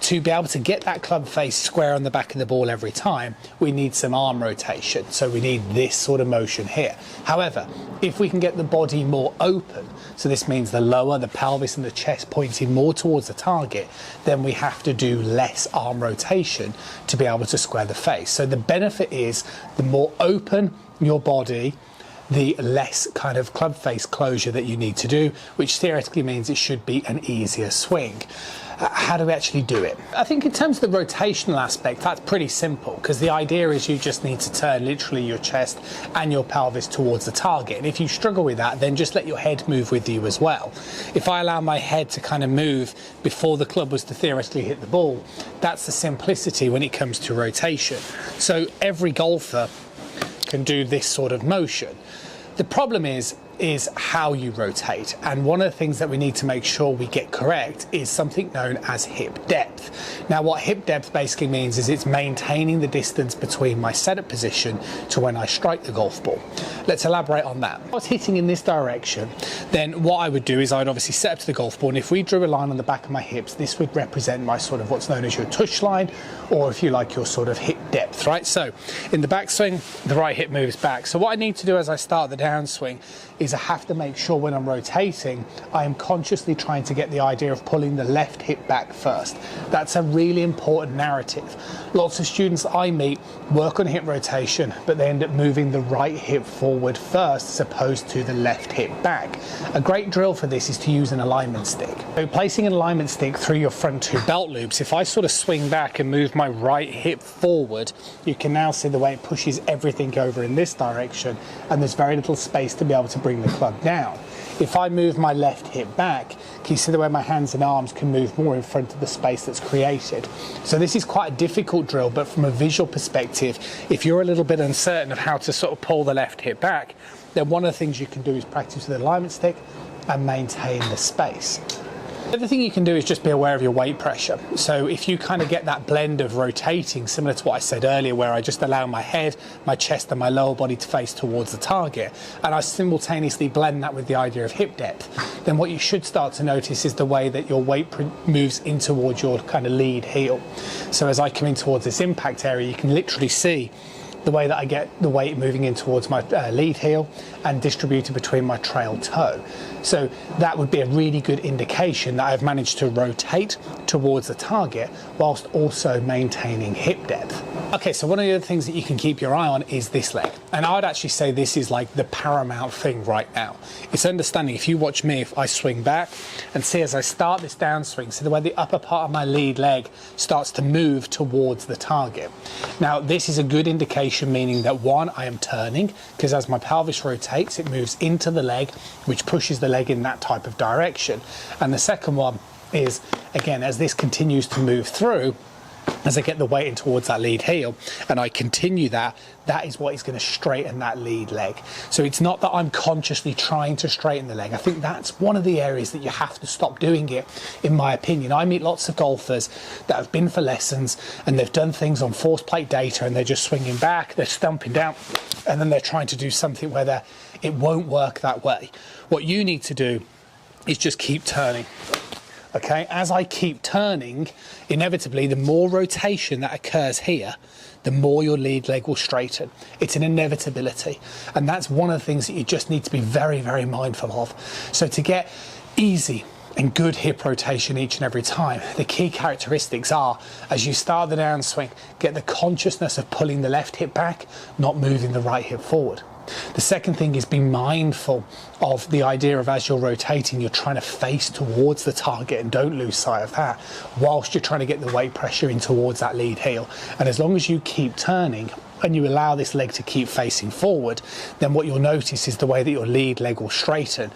to be able to get that club face square on the back of the ball every time, we need some arm rotation. So we need this sort of motion here. However, if we can get the body more open, so this means the lower, the pelvis and the chest pointing more towards the target, then we have to do less arm rotation to be able to square the face. So the benefit is the more open your body, the less kind of club face closure that you need to do, which theoretically means it should be an easier swing. How do we actually do it? I think in terms of the rotational aspect, that's pretty simple, because the idea is you just need to turn literally your chest and your pelvis towards the target. And if you struggle with that, then just let your head move with you as well. If I allow my head to kind of move before the club was to theoretically hit the ball, that's the simplicity when it comes to rotation. So every golfer can do this sort of motion. The problem is how you rotate, and one of the things that we need to make sure we get correct is something known as hip depth. Now what hip depth basically means is it's maintaining the distance between my setup position to when I strike the golf ball. Let's elaborate on that. If I was hitting in this direction, then what I would do is I'd obviously set up to the golf ball, and if we drew a line on the back of my hips, this would represent my sort of what's known as your touch line, or if you like, your sort of hip depth, right? So in the backswing, the right hip moves back. So what I need to do as I start the downswing is I have to make sure when I'm rotating, I am consciously trying to get the idea of pulling the left hip back first. That's a really important narrative. Lots of students I meet work on hip rotation, but they end up moving the right hip forward first as opposed to the left hip back. A great drill for this is to use an alignment stick. So placing an alignment stick through your front two belt loops, if I sort of swing back and move my right hip forward, you can now see the way it pushes everything over in this direction, and there's very little space to be able to bring the club down. If I move my left hip back, can you see the way my hands and arms can move more in front of the space that's created? So this is quite a difficult drill, but from a visual perspective, if you're a little bit uncertain of how to sort of pull the left hip back, then one of the things you can do is practice with an alignment stick and maintain the space. The other thing you can do is just be aware of your weight pressure. So if you kind of get that blend of rotating, similar to what I said earlier, where I just allow my head, my chest and my lower body to face towards the target, and I simultaneously blend that with the idea of hip depth, then what you should start to notice is the way that your weight moves in towards your kind of lead heel. So as I come in towards this impact area, you can literally see the way that I get the weight moving in towards my lead heel and distributed between my trail toe. So that would be a really good indication that I've managed to rotate towards the target whilst also maintaining hip depth. Okay, so one of the other things that you can keep your eye on is this leg. And I would actually say this is like the paramount thing right now. It's understanding, if you watch me, if I swing back and see as I start this downswing, so the way the upper part of my lead leg starts to move towards the target. Now, this is a good indication, meaning that one, I am turning, because as my pelvis rotates, it moves into the leg, which pushes the leg in that type of direction. And the second one is, again, as this continues to move through, as I get the weight in towards that lead heel and I continue that, that is what is going to straighten that lead leg. So it's not that I'm consciously trying to straighten the leg. I think that's one of the areas that you have to stop doing it, in my opinion. I meet lots of golfers that have been for lessons and they've done things on force plate data and they're just swinging back, they're stumping down, and then they're trying to do something where it won't work that way. What you need to do is just keep turning. Okay, as I keep turning, inevitably, the more rotation that occurs here, the more your lead leg will straighten. It's an inevitability. And that's one of the things that you just need to be very, very mindful of. So to get easy and good hip rotation each and every time, the key characteristics are, as you start the downswing, get the consciousness of pulling the left hip back, not moving the right hip forward. The second thing is be mindful of the idea of, as you're rotating, you're trying to face towards the target, and don't lose sight of that whilst you're trying to get the weight pressure in towards that lead heel. And as long as you keep turning and you allow this leg to keep facing forward, then what you'll notice is the way that your lead leg will straighten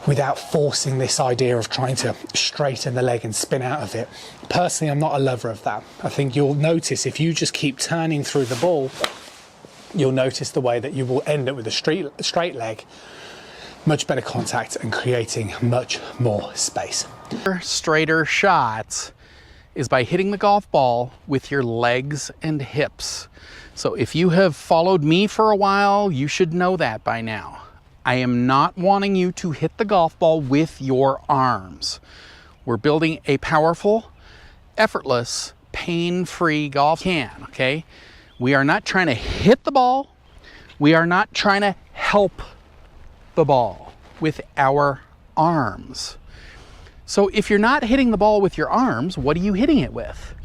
without forcing this idea of trying to straighten the leg and spin out of it. Personally, I'm not a lover of that. I think you'll notice if you just keep turning through the ball, you'll notice the way that you will end up with a straight leg, much better contact and creating much more space. Straighter shots is by hitting the golf ball with your legs and hips. So if you have followed me for a while, you should know that by now. I am not wanting you to hit the golf ball with your arms. We're building a powerful effortless, pain-free golf can, okay? We are not trying to hit the ball. We are not trying to help the ball with our arms. So if you're not hitting the ball with your arms, what are you hitting it with?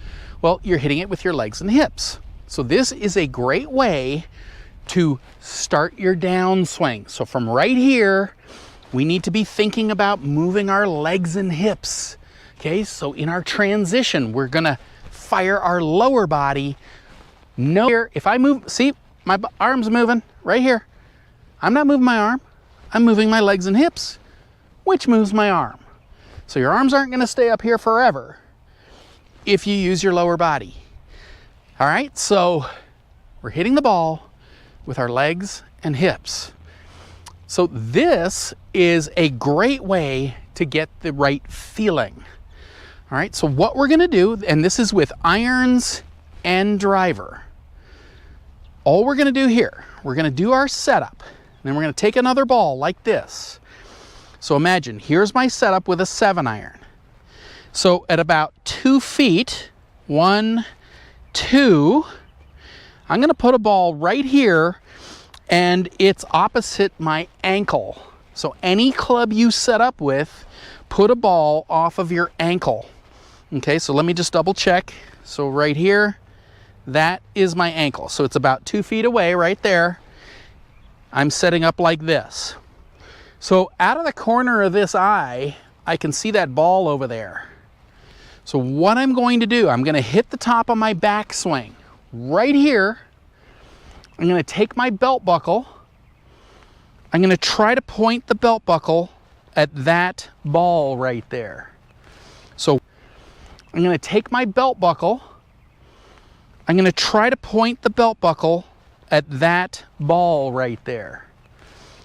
Well, you're hitting it with your legs and hips. So this is a great way to start your downswing. So from right here, we need to be thinking about moving our legs and hips. Okay, so in our transition, we're gonna fire our lower body. No, here, if I move, see, my arm's moving right here. I'm not moving my arm, I'm moving my legs and hips, which moves my arm. So your arms aren't gonna stay up here forever if you use your lower body. All right, so we're hitting the ball with our legs and hips. So this is a great way to get the right feeling. All right, so what we're gonna do, and this is with irons and driver. All we're gonna do here, we're gonna do our setup, and then we're gonna take another ball like this. So imagine, here's my setup with a 7-iron. So at about 2 feet, 1, 2, I'm gonna put a ball right here, and it's opposite my ankle. So any club you set up with, put a ball off of your ankle. Okay, so let me just double check. So right here, that is my ankle. So it's about 2 feet away right there. I'm setting up like this. So out of the corner of this eye, I can see that ball over there. So what I'm going to do, I'm gonna hit the top of my backswing right here. I'm gonna take my belt buckle. I'm gonna try to point the belt buckle at that ball right there. So I'm gonna take my belt buckle. I'm gonna try to point the belt buckle at that ball right there.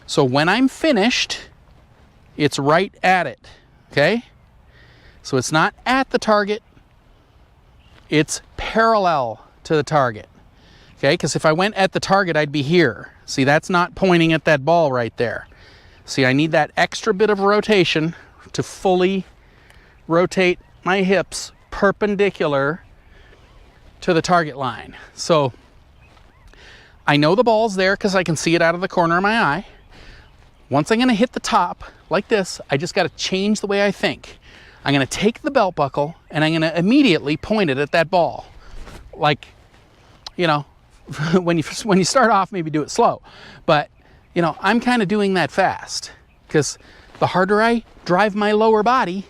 So when I'm finished, it's right at it, okay? So it's not at the target, it's parallel to the target, okay? Because if I went at the target, I'd be here. See, that's not pointing at that ball right there. See, I need that extra bit of rotation to fully rotate my hips perpendicular to the target line. So I know the ball's there because I can see it out of the corner of my eye. Once I'm gonna hit the top like this, I just gotta change the way I think. I'm gonna take the belt buckle and I'm gonna immediately point it at that ball. Like, you know, when you start off, maybe do it slow. But, you know, I'm kind of doing that fast because the harder I drive my lower body,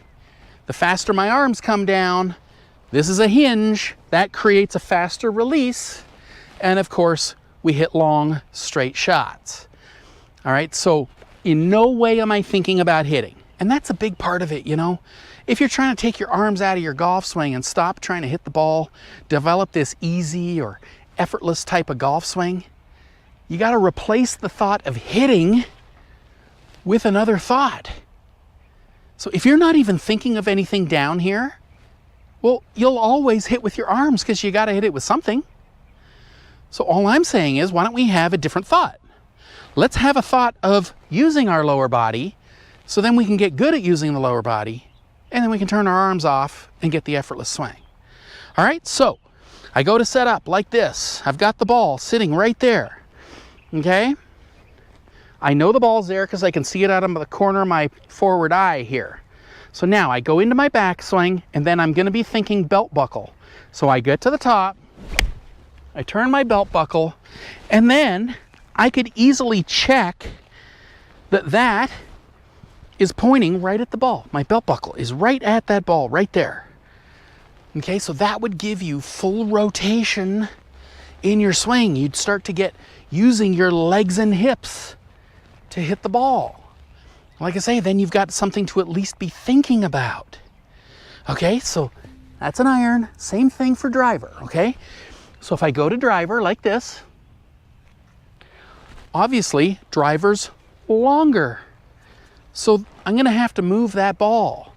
the faster my arms come down. This is a hinge that creates a faster release. And of course, we hit long, straight shots. All right, so in no way am I thinking about hitting. And that's a big part of it, you know. If you're trying to take your arms out of your golf swing and stop trying to hit the ball, develop this easy or effortless type of golf swing, you got to replace the thought of hitting with another thought. So if you're not even thinking of anything down here, well, you'll always hit with your arms because you got to hit it with something. So all I'm saying is, why don't we have a different thought? Let's have a thought of using our lower body so then we can get good at using the lower body and then we can turn our arms off and get the effortless swing. All right, so I go to set up like this. I've got the ball sitting right there, okay? I know the ball's there because I can see it out of the corner of my forward eye here. So now I go into my backswing and then I'm gonna be thinking belt buckle. So I get to the top, I turn my belt buckle, and then I could easily check that that is pointing right at the ball. My belt buckle is right at that ball right there. Okay, so that would give you full rotation in your swing. You'd start to get using your legs and hips to hit the ball. Like I say, then you've got something to at least be thinking about. Okay, so that's an iron. Same thing for driver, okay? So if I go to driver like this, obviously driver's longer. So I'm gonna have to move that ball.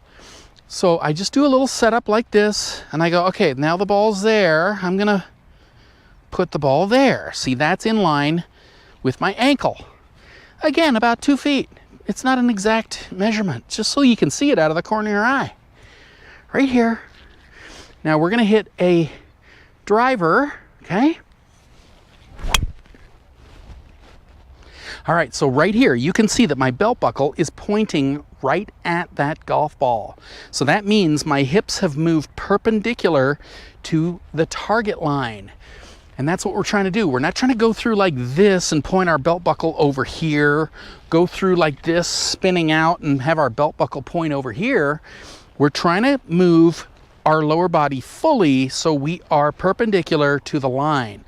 So I just do a little setup like this and I go, okay, now the ball's there. I'm gonna put the ball there. See, that's in line with my ankle. Again, about 2 feet. It's not an exact measurement, just so you can see it out of the corner of your eye. Right here. Now we're gonna hit a driver, okay? All right, so right here, you can see that my belt buckle is pointing right at that golf ball. So that means my hips have moved perpendicular to the target line. And that's what we're trying to do. We're not trying to go through like this and point our belt buckle over here, go through like this, spinning out and have our belt buckle point over here. We're trying to move our lower body fully so we are perpendicular to the line.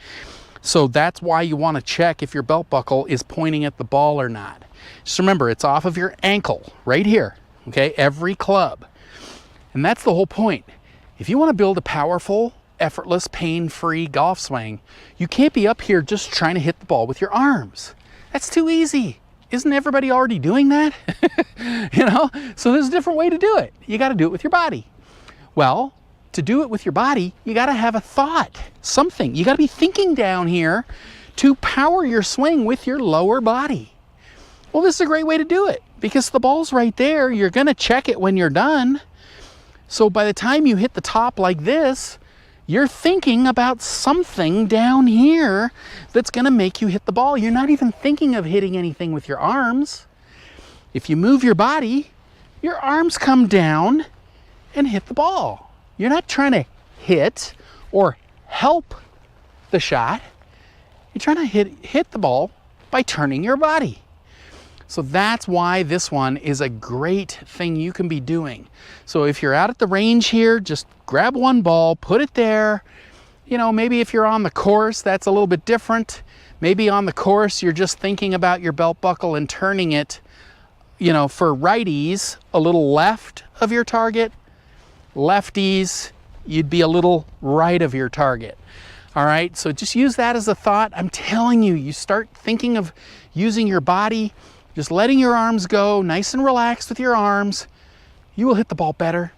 So that's why you want to check if your belt buckle is pointing at the ball or not. Just remember, it's off of your ankle right here, okay? Every club. And that's the whole point. If you want to build a powerful, effortless, pain-free golf swing, you can't be up here just trying to hit the ball with your arms. That's too easy. Isn't everybody already doing that? You know? So there's a different way to do it. You got to do it with your body. Well, to do it with your body, you got to have a thought, something. You got to be thinking down here to power your swing with your lower body. Well, this is a great way to do it because the ball's right there. You're going to check it when you're done. So by the time you hit the top like this, you're thinking about something down here that's going to make you hit the ball. You're not even thinking of hitting anything with your arms. If you move your body, your arms come down and hit the ball. You're not trying to hit or help the shot. You're trying to hit the ball by turning your body. So that's why this one is a great thing you can be doing. So if you're out at the range here, just grab one ball, put it there. You know, maybe if you're on the course, that's a little bit different. Maybe on the course, you're just thinking about your belt buckle and turning it, you know, for righties, a little left of your target. Lefties, you'd be a little right of your target. All right, so just use that as a thought. I'm telling you, you start thinking of using your body, just letting your arms go, nice and relaxed with your arms, you will hit the ball better